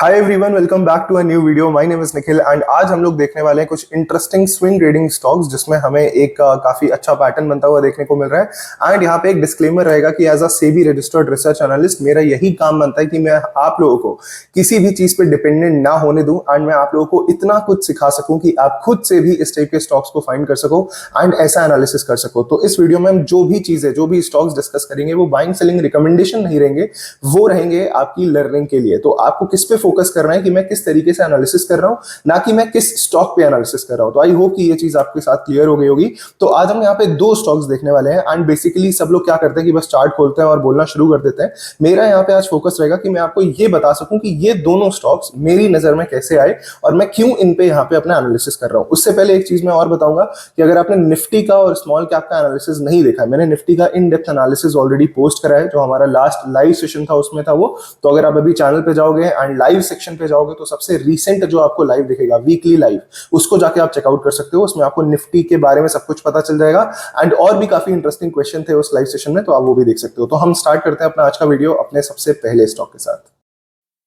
Hi everyone, welcome back to a new video. My name is Nikhil and आज हम लोग देखने वाले हैं कुछ इंटरेस्टिंग स्विंग ट्रेडिंग स्टॉक्स जिसमें हमें एक काफी अच्छा पैटर्न बनता हुआ देखने को मिल रहा है। एंड यहाँ पे एक डिस्क्लेमर रहेगा कि as a SEBI registered research analyst मेरा यही काम बनता है कि मैं आप लोगों को किसी भी चीज पे डिपेंडेंट ना होने दूं एंड मैं आप लोगों को इतना कुछ सिखा सकूं कि आप खुद से भी इस टाइप के स्टॉक्स को फाइंड कर सको एंड ऐसा एनालिसिस कर सको। तो इस वीडियो में हम जो भी चीजें जो भी स्टॉक्स डिस्कस करेंगे वो बाइंग सेलिंग रिकमेंडेशन नहीं रहेंगे, वो रहेंगे आपकी लर्निंग के लिए। तो आपको किस पे फोकस करना है कि मैं किस तरीके से एनालिसिस कर रहा हूं, ना कि मैं किस स्टॉक पे एनालिसिस कर रहा हूं। तो आई होप कि ये चीज आपके साथ क्लियर हो गई होगी। तो आज हम यहाँ पे दो स्टॉक्स देखने वाले हैं एंड बेसिकली सब लोग क्या करते हैं कि बस चार्ट खोलते हैं और बोलना शुरू कर देते हैं। मेरा यहाँ पे आज फोकस रहेगा कि मैं आपको ये बता सकूं कि ये दोनों स्टॉक्स मेरी नजर में कैसे आए और मैं क्यों इन पे यहाँ पे अपना एनालिसिस कर रहा हूं। उससे पहले एक चीज मैं और बताऊंगा कि अगर आपने निफ्टी का और स्मॉल कैप का एनालिसिस नहीं देखा है, मैंने निफ्टी का in depth analysis already post करा है, जो हमारा लास्ट लाइव सेशन था उसमें था वो। तो अगर आप अभी चैनल पे जाओगे एंड लाइव सेक्शन पे जाओगे तो सबसे रीसेंट जो आपको लाइव दिखेगा वीकली लाइव, उसको जाके आप चेकआउट कर सकते हो। उसमें आपको निफ्टी के बारे में सब कुछ पता चल जाएगा एंड और भी काफी इंटरेस्टिंग क्वेश्चन थे उस लाइव सेशन में, तो आप वो भी देख सकते हो। तो हम स्टार्ट करते हैं अपना आज का वीडियो अपने सबसे पहले स्टॉक के साथ।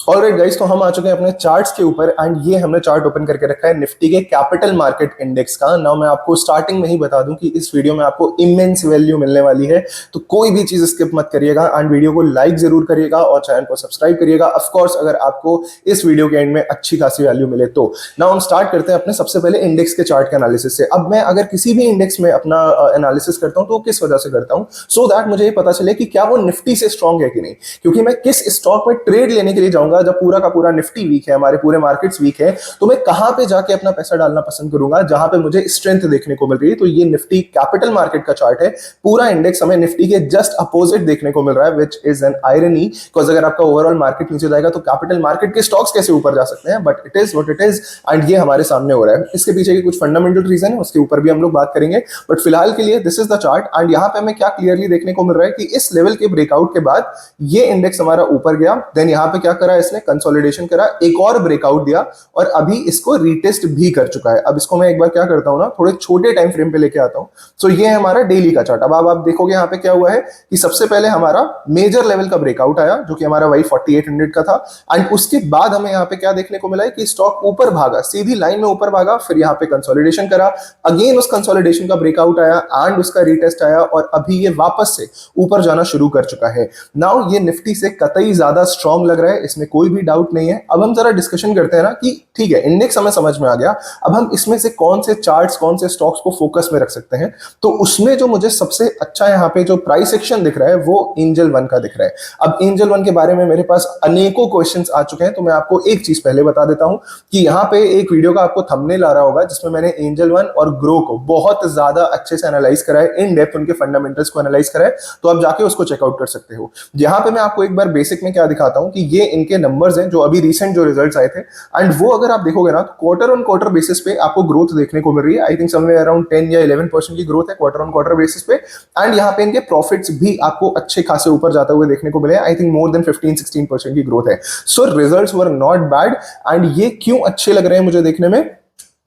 ऑलराइट गाइस, तो हम आ चुके हैं अपने चार्ट्स के ऊपर एंड ये हमने चार्ट ओपन करके रखा है निफ्टी के कैपिटल मार्केट इंडेक्स का। नाउ मैं आपको स्टार्टिंग में ही बता दूं कि इस वीडियो में आपको इमेंस वैल्यू मिलने वाली है, तो कोई भी चीज स्किप मत करिएगा एंड वीडियो को लाइक जरूर करिएगा और चैनल को सब्सक्राइब करिएगा ऑफ कोर्स, अगर आपको इस वीडियो के एंड में अच्छी खासी वैल्यू मिले तो। नाउ हम स्टार्ट करते हैं अपने सबसे पहले इंडेक्स के चार्ट के एनालिसिस से। अब मैं अगर किसी भी इंडेक्स में अपना एनालिसिस करता हूं तो किस वजह से करता हूं, सो दैट मुझे ये पता चले कि क्या वो निफ्टी से स्ट्रांग है कि नहीं। क्योंकि मैं किस स्टॉक में ट्रेड लेने के लिए जाऊंगा जब पूरा का पूरा निफ्टी वीक है, हमारे पूरे मार्केट्स वीक है, तो मैं कहां पे जाके अपना पैसा डालना पसंद करूंगा जहां पे मुझे स्ट्रेंथ देखने को मिल रही है। तो ये निफ्टी कैपिटल मार्केट का चार्ट है। पूरा इंडेक्स हमें निफ्टी के जस्ट अपोजिट देखने को मिल रहा है, which is an irony, because अगर आपका ओवरऑल मार्केट नीचे जाएगा तो कैपिटल मार्केट के स्टॉक्स कैसे ऊपर जा सकते हैं, but it is what it is and ये हमारे सामने हो रहा है। इसके पीछे की कुछ फंडामेंटल रीजन है, उसके ऊपर भी हम लोग बात करेंगे, बट फिलहाल के लिए this is the chart. And यहां पे हमें क्या क्लियरली देखने को मिल रहा है कि इस लेवल के ब्रेकआउट के बाद ये इंडेक्स हमारा ऊपर गया, देन यहां पे क्या करा इसने, कंसोलिडेशन करा, एक और ब्रेकआउट दिया और अभी इसको रीटेस्ट भी कर चुका है। अब इसको मैं एक बार क्या करता हूं ना, थोड़े छोटे टाइम फ्रेम पे लेके आता हूं। सो ये है हमारा डेली का चार्ट। अब आप देखोगे यहां पे क्या हुआ है कि सबसे पहले हमारा मेजर लेवल का ब्रेकआउट आया जो कि हमारा वही 4800 का था एंड उसके बाद हमें यहां पे क्या देखने को मिला है कि स्टॉक ऊपर भागा, सीधी लाइन में ऊपर भागा, फिर यहां पे कंसोलिडेशन करा, अगेन उस कंसोलिडेशन का ब्रेकआउट आया एंड उसका रीटेस्ट आया और अभी ये वापस से ऊपर जाना शुरू कर चुका है। नाउ ये निफ्टी से कतई ज्यादा स्ट्रांग लग रहा है, इसमें कोई भी डाउट नहीं है। अब हम जरा डिस्कशन करते हैं ना कि ठीक है, इंडेक्स हमें समझ में आ गया, अब हम इसमें से कौन से चार्ट्स कौन से स्टॉक्स को फोकस में रख सकते हैं। तो उसमें जो मुझे सबसे अच्छा यहाँ पे जो प्राइस एक्शन दिख रहा है वो एंजल वन का दिख रहा है। अब एंजल वन के बारे में मेरे पास अनेकों क्वेश्चंस आ चुके हैं, तो मैं आपको एक चीज पहले बता देता हूं कि यहाँ पे एक वीडियो का आपको थंबनेल आ रहा होगा जिसमें मैंने एंजल वन और ग्रो को बहुत ज्यादा अच्छे से एनालाइज करा है, इन डेप्थ उनके फंडामेंटल्स को एनालाइज करा है, तो आप जाके उसको चेकआउट कर सकते हो। यहाँ पे मैं आपको एक बार बेसिक में क्या दिखाता हूं कि ये इनके नंबर्स हैं जो अभी रिसेंट जो रिजल्ट्स आए थे एंड वो अगर आप देखोगे ना तो क्वार्टर ऑन क्वार्टर बेसिस पे आपको ग्रोथ देखने को मिल रही है। आई थिंक समवेयर अराउंड 10 या 11% की ग्रोथ है क्वार्टर ऑन क्वार्टर बेसिस पे एंड यहाँ पे इनके प्रॉफिट्स भी आपको अच्छे खासे ऊपर जाते हुए देखने को मिले। आई थिंक मोर देन 15-16% की ग्रोथ है। So results were not bad and ये क्यों अच्छे लग रहे हैं मुझे देखने में,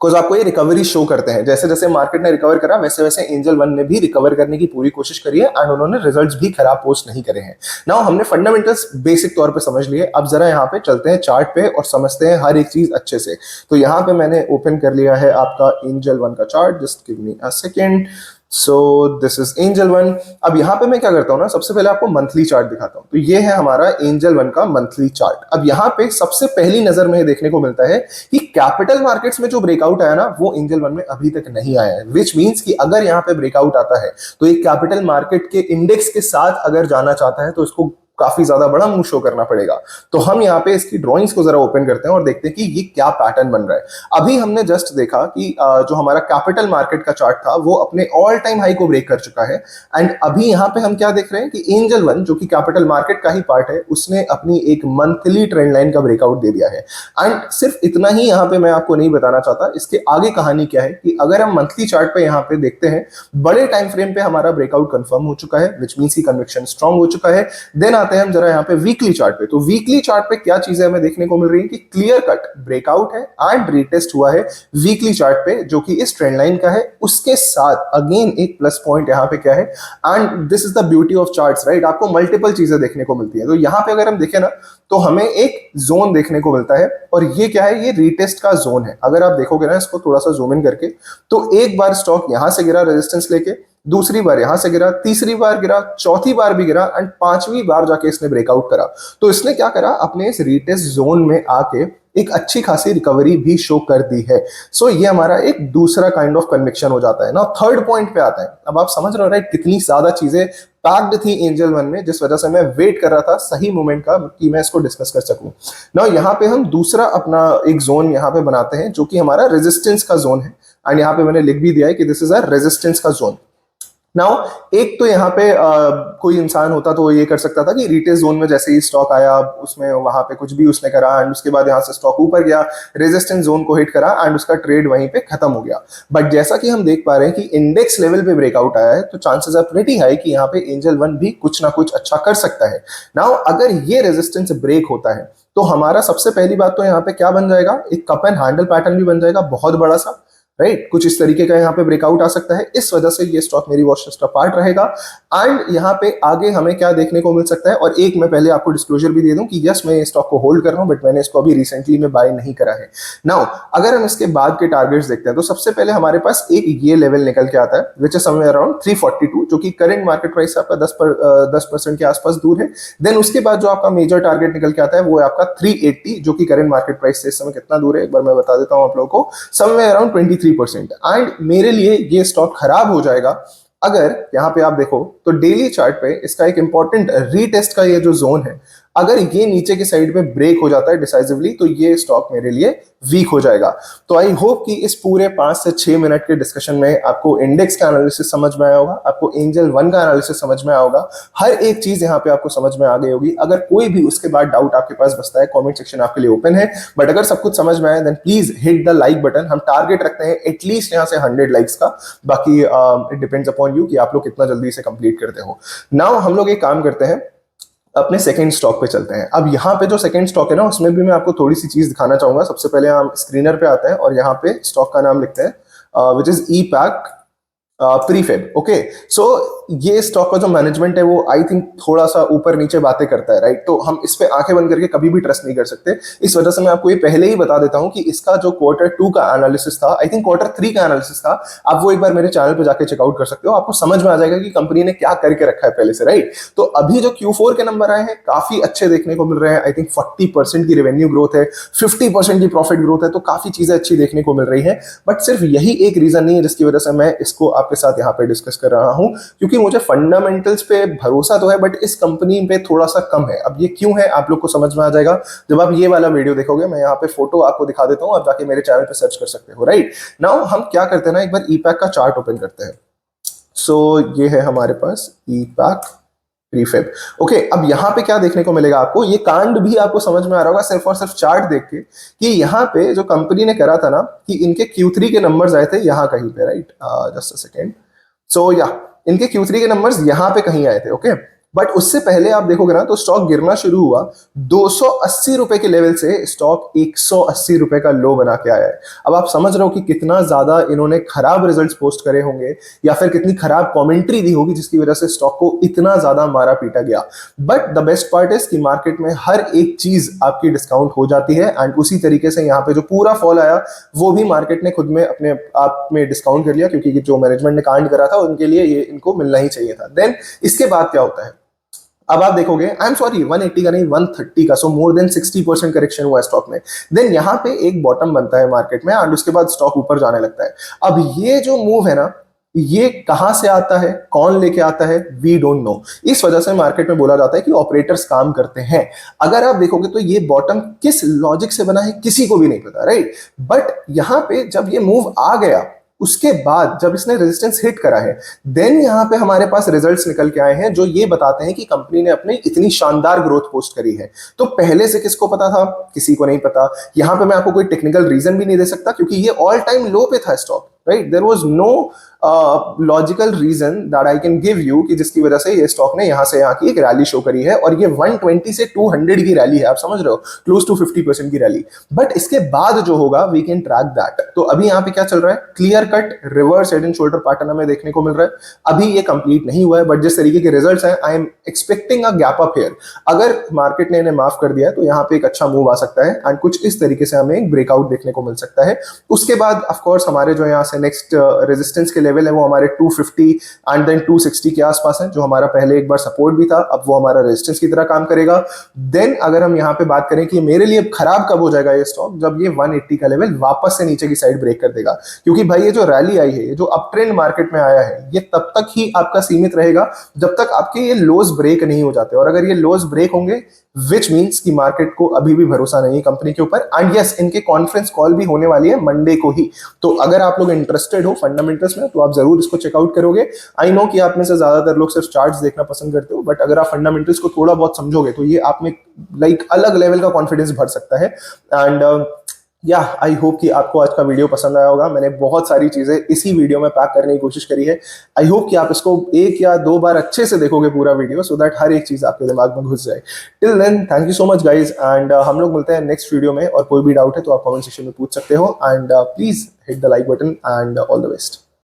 बिकॉज आपको ये रिकवरी शो करते हैं। जैसे जैसे मार्केट ने रिकवर करा वैसे वैसे एंजल वन ने भी रिकवर करने की पूरी कोशिश करी है एंड उन्होंने रिजल्ट्स भी खराब पोस्ट नहीं करे हैं। नाउ हमने फंडामेंटल्स बेसिक तौर पे समझ लिए, अब जरा यहाँ पे चलते हैं चार्ट पे और समझते हैं हर एक चीज अच्छे से। तो यहाँ पे मैंने ओपन कर लिया है आपका एंजल वन का chart, just give me a second. So this is angel one. अब यहां पे मैं क्या करता हूं ना, सबसे पहले आपको मंथली चार्ट दिखाता हूं। तो ये है हमारा एंजल वन का मंथली चार्ट। अब यहां पे सबसे पहली नजर में देखने को मिलता है कि कैपिटल मार्केट्स में जो ब्रेकआउट आया ना वो एंजल वन में अभी तक नहीं आया है, विच मींस कि अगर यहां पे ब्रेकआउट आता है तो एक कैपिटल मार्केट के इंडेक्स के साथ अगर जाना चाहता है तो इसको काफी ज्यादा बड़ा मूव शो करना पड़ेगा। तो हम यहाँ पे इसकी ड्राइंग्स को जरा ओपन करते हैं और देखते हैं कि ये क्या पैटर्न बन रहा है। अभी हमने जस्ट देखा कि जो हमारा कैपिटल मार्केट का चार्ट था वो अपने ऑल टाइम हाई को ब्रेक कर चुका है एंड अभी यहाँ पे हम क्या देख रहे हैं कि एंजल वन जो कि कैपिटल मार्केट का ही पार्ट है उसने अपनी एक मंथली ट्रेंड लाइन का ब्रेकआउट दे दिया है। एंड सिर्फ इतना ही यहाँ पे मैं आपको नहीं बताना चाहता, इसके आगे कहानी क्या है कि अगर हम मंथली चार्ट पे यहाँ पे देखते हैं बड़े टाइम फ्रेम पे हमारा ब्रेकआउट कंफर्म हो चुका है, विच मींस की कन्विक्शन स्ट्रांग हो चुका है। देन आते हैं हम जरा यहाँ पे वीकली चार्ट पे। तो वीकली चार्ट पे क्या चीजें हमें देखने को मिल रही है कि क्लियर कट ब्रेकआउट है एंड रीटेस्ट हुआ है वीकली चार्ट पे, जो कि इस ट्रेंड लाइन का है। उसके साथ अगेन एक प्लस पॉइंट यहाँ पे क्या है, and this is the beauty of charts, right, आपको मल्टीपल चीजें देखने को मिलती है। तो यहाँ पे अगर हम देखें ना तो हमें एक जोन देखने को मिलता है, और ये क्या है, ये रीटेस्ट का जोन है। अगर आप देखोगे ना इसको थोड़ा सा जूम इन करके, तो एक बार स्टॉक यहां से गिरा रेजिस्टेंस लेके, दूसरी बार यहां से गिरा, तीसरी बार गिरा, चौथी बार भी गिरा, एंड पांचवी बार जाके इसने ब्रेकआउट करा। तो इसने क्या करा, अपने इस रीटेस्ट जोन में आके एक अच्छी खासी रिकवरी भी शो कर दी है। सो ये हमारा एक दूसरा काइंड ऑफ कन्विक्शन हो जाता है ना। थर्ड पॉइंट पे आता है। अब आप समझ रहे हो राइट, कितनी ज्यादा चीजें पैक्ड थी एंजल वन में, जिस वजह से मैं वेट कर रहा था सही मोमेंट का कि मैं इसको डिस्कस कर सकूं। ना यहाँ पे हम दूसरा अपना एक जोन यहाँ पे बनाते हैं जो कि हमारा रेजिस्टेंस का जोन है, एंड यहाँ पे मैंने लिख भी दिया है कि दिस इज अ रेजिस्टेंस का जोन। नाउ एक तो यहाँ पे कोई इंसान होता तो वो ये कर सकता था कि रिटेस्ट जोन में जैसे ही स्टॉक आया उसमें वहां पे कुछ भी उसने करा, एंड उसके बाद यहाँ से स्टॉक ऊपर गया, रेजिस्टेंस जोन को हिट करा, एंड उसका ट्रेड वहीं पे खत्म हो गया। बट जैसा कि हम देख पा रहे हैं कि इंडेक्स लेवल पे ब्रेकआउट आया है, तो चांसेस आर प्रीटी हाई कि यहाँ पे एंजल वन भी कुछ ना कुछ अच्छा कर सकता है। नाउ अगर ये रेजिस्टेंस ब्रेक होता है तो हमारा सबसे पहली बात तो यहाँ पे क्या बन जाएगा, एक कप एंड हैंडल पैटर्न भी बन जाएगा बहुत बड़ा सा, राइट। कुछ इस तरीके का यहाँ पे ब्रेकआउट आ सकता है। इस वजह से ये स्टॉक मेरी वॉच लिस्ट का पार्ट रहेगा। एंड यहाँ पे आगे हमें क्या देखने को मिल सकता है, और एक मैं पहले आपको डिस्क्लोजर भी दे दूं कि यस मैं ये स्टॉक को होल्ड कर रहा हूं, बट मैंने इसको अभी रिसेंटली में बाय नहीं करा है। नाउ अगर हम इसके बाद के टारगेट्स देखते हैं तो सबसे पहले हमारे पास एक ये लेवल निकल के आता है विच इज समवेयर अराउंड 342, जो कि करंट मार्केट प्राइस से आपका 10% के आसपास दूर है। देन उसके बाद जो आपका मेजर टारगेट निकल के आता है वो है आपका 380, जो कि करंट मार्केट प्राइस से इस समय कितना दूर है एक बार मैं बता देता हूं आप लोगों को, समवेयर अराउंड 23%। एंड मेरे लिए ये स्टॉक खराब हो जाएगा अगर यहाँ पे आप देखो तो डेली चार्ट पे इसका एक इंपॉर्टेंट रीटेस्ट का ये जो जोन है, अगर ये नीचे के साइड पे ब्रेक हो जाता है डिसाइसिवली, तो ये स्टॉक मेरे लिए वीक हो जाएगा। तो आई होप कि इस पूरे 5 से 6 मिनट के डिस्कशन में आपको इंडेक्स का एनालिसिस समझ में आया होगा, आपको एंजल वन का एनालिसिस समझ में आया होगा, हर एक चीज यहाँ पे आपको समझ में आ गई होगी। अगर कोई भी उसके बाद डाउट आपके पास बचता है, कमेंट सेक्शन आपके लिए ओपन है। बट अगर सब कुछ समझ में आए then please hit the like button. हम टारगेट रखते हैं एटलीस्ट यहाँ से 100 लाइक्स का, बाकी इट डिपेंड्स अपॉन यू कि आप लोग कितना जल्दी से कंप्लीट करते हो। नाउ हम लोग एक काम करते हैं, अपने सेकंड स्टॉक पे चलते हैं। अब यहाँ पे जो सेकंड स्टॉक है ना उसमें भी मैं आपको थोड़ी सी चीज दिखाना चाहूंगा। सबसे पहले हम स्क्रीनर पे आते हैं और यहाँ पे स्टॉक का नाम लिखते हैं which is E pack prefab. Okay, so ये स्टॉक का जो मैनेजमेंट है वो आई थिंक थोड़ा सा ऊपर नीचे बातें करता है, राइट। तो हम इस पे आंखें बंद करके कभी भी ट्रस्ट नहीं कर सकते। इस वजह से मैं आपको ये पहले ही बता देता हूं कि इसका जो Q2 का एनालिसिस था, आई थिंक Q3 का एनालिसिस था, आप वो एक बार मेरे चैनल पे जाके चेकआउट कर सकते हो। आपको समझ में आ जाएगा कि कंपनी ने क्या करके रखा है पहले से, राइट। तो अभी जो Q4 के नंबर आए हैं काफी अच्छे देखने को मिल रहे हैं। आई थिंक 40% की रेवेन्यू ग्रोथ है, 50% की प्रॉफिट ग्रोथ है, तो काफी चीजें अच्छी देखने को मिल रही है। बट सिर्फ यही एक रीजन नहीं है जिसकी वजह से मैं इसको आपके साथ यहाँ पे डिस्कस कर रहा हूं, क्योंकि मुझे फंडामेंटल्स पे भरोसा तो है बट इस कंपनी पे थोड़ा सा कम है। अब ये क्यों है आप लोग को समझ में आ जाएगा जब आप ये वाला वीडियो देखोगे। मैं यहाँ पे फोटो आपको दिखा देता हूं, आप जाके मेरे चैनल पे सर्च कर सकते हो, राइट। नाउ हम क्या करते हैं ना, एक बार ईपैक का चार्ट ओपन करते हैं। सो ये है हमारे पास ईपैक प्रीफेब। ओके, अब यहाँ पे क्या देखने को मिलेगा आपको, ये कांड भी आपको समझ में आ रहा होगा सिर्फ और सिर्फ चार्ट देख के, कि यहाँ पे जो कंपनी ने करा था ना कि इनके Q3 के नंबर्स आए थे यहाँ कहीं पे, right. Just a second. So yeah इनके Q3 के नंबर्स यहां पे कहीं आए थे, ओके। बट उससे पहले आप देखोगे ना तो स्टॉक गिरना शुरू हुआ। 280 रुपए के लेवल से स्टॉक 180 रुपए का लो बना के आया है। अब आप समझ रहे हो कि कितना ज्यादा इन्होंने खराब रिजल्ट्स पोस्ट करे होंगे या फिर कितनी खराब कमेंट्री दी होगी जिसकी वजह से स्टॉक को इतना ज्यादा मारा पीटा गया। But the best part is कि मार्केट में हर एक चीज आपकी डिस्काउंट हो जाती है, एंड उसी तरीके से यहाँ पे जो पूरा फॉल आया वो भी मार्केट ने खुद में अपने आप में डिस्काउंट कर लिया, क्योंकि जो मैनेजमेंट ने कांड करा था उनके लिए ये इनको मिलना ही चाहिए था। देन इसके बाद क्या होता है, अब आप देखोगे, आई एम सॉरी 180 का नहीं 130 का, सो मोर देन 60% करेक्शन हुआ है स्टॉक में। देन यहाँ पे एक बॉटम बनता है मार्केट में, एंड उसके बाद स्टॉक ऊपर जाने लगता है। अब ये जो मूव है ना, ये कहां से आता है, कौन लेके आता है, वी डोंट नो। इस वजह से मार्केट में बोला जाता है कि ऑपरेटर्स काम करते हैं। अगर आप देखोगे तो ये बॉटम किस लॉजिक से बना है किसी को भी नहीं पता, राइट। बट यहां पे जब ये मूव आ गया उसके बाद जब इसने रेजिस्टेंस हिट करा है, देन यहां पे हमारे पास रिजल्ट्स निकल के आए हैं जो ये बताते हैं कि कंपनी ने अपनी इतनी शानदार ग्रोथ पोस्ट करी है। तो पहले से किसको पता था, किसी को नहीं पता। यहां पे मैं आपको कोई टेक्निकल रीजन भी नहीं दे सकता क्योंकि ये ऑल टाइम लो पे था stock, right? There was no logical reason that I can give you कि जिसकी वजह से ये स्टॉक ने यहां से यहां की एक रैली शो करी है, और ये 120 से 200 की रैली है, आप समझ रहे हो, क्लोज टू 50% की रैली। बट इसके बाद जो होगा वी कैन ट्रैक दैट। तो अभी यहाँ पे क्या चल रहा है, clear cut reverse head and shoulder pattern हमें देखने को मिल रहा है। अभी ये कंप्लीट नहीं हुआ है, बट जिस तरीके के रिजल्ट्स हैं, I am expecting a gap up here. अगर मार्केट ने इन्हें माफ कर दिया है तो यहाँ पे एक अच्छा मूव आ सकता है, एंड कुछ इस तरीके से हमें एक ब्रेकआउट देखने को मिल सकता है। उसके बाद ऑफ कोर्स हमारे जो यहाँ से नेक्स्ट रेजिस्टेंस के लेवल है वो हमारे 250 एंड देन 260 के आसपास है, जो हमारा पहले एक बार सपोर्ट भी था, अब वो हमारा रेजिस्टेंस की तरह काम करेगा। देन अगर हम यहाँ पे बात करें कि मेरे लिए खराब कब हो जाएगा ये स्टॉक, जब ये 180 का लेवल वापस से नीचे की साइड ब्रेक कर देगा। क्योंकि भाई ये जो रैली आई है, ये जो अप ट्रेंड मार्केट में आया है, ये तब तक ही आपका सीमित रहेगा जब तक आपके ये लोज ब्रेक नहीं हो जाते। और अगर ये लोज ब्रेक होंगे, विच मीन्स कि मार्केट को अभी भी भरोसा नहीं है कंपनी के ऊपर। एंड यस, इनके कॉन्फ्रेंस कॉल भी होने वाली है मंडे को ही। तो अगर आप लोग इंटरेस्टेड हो फंडामेंटल्स में तो आप जरूर इसको चेकआउट करोगे। आई नो कि आप में से ज्यादातर लोग सिर्फ चार्ट्स देखना पसंद करते हो, बट अगर आप फंडामेंटल्स को थोड़ा बहुत समझोगे तो ये आप में लाइक अलग लेवल का कॉन्फिडेंस भर सकता है। एंड या आई होप कि आपको आज का वीडियो पसंद आया होगा। मैंने बहुत सारी चीजें इसी वीडियो में पैक करने की कोशिश करी है। आई होप कि आप इसको एक या दो बार अच्छे से देखोगे पूरा वीडियो, सो दैट हर एक चीज आपके दिमाग में घुस जाए। Till then thank you so much guys, and हम लोग मिलते हैं नेक्स्ट वीडियो में। और कोई भी डाउट है तो आप कमेंट सेक्शन में पूछ सकते हो, and please hit the like button and all the best.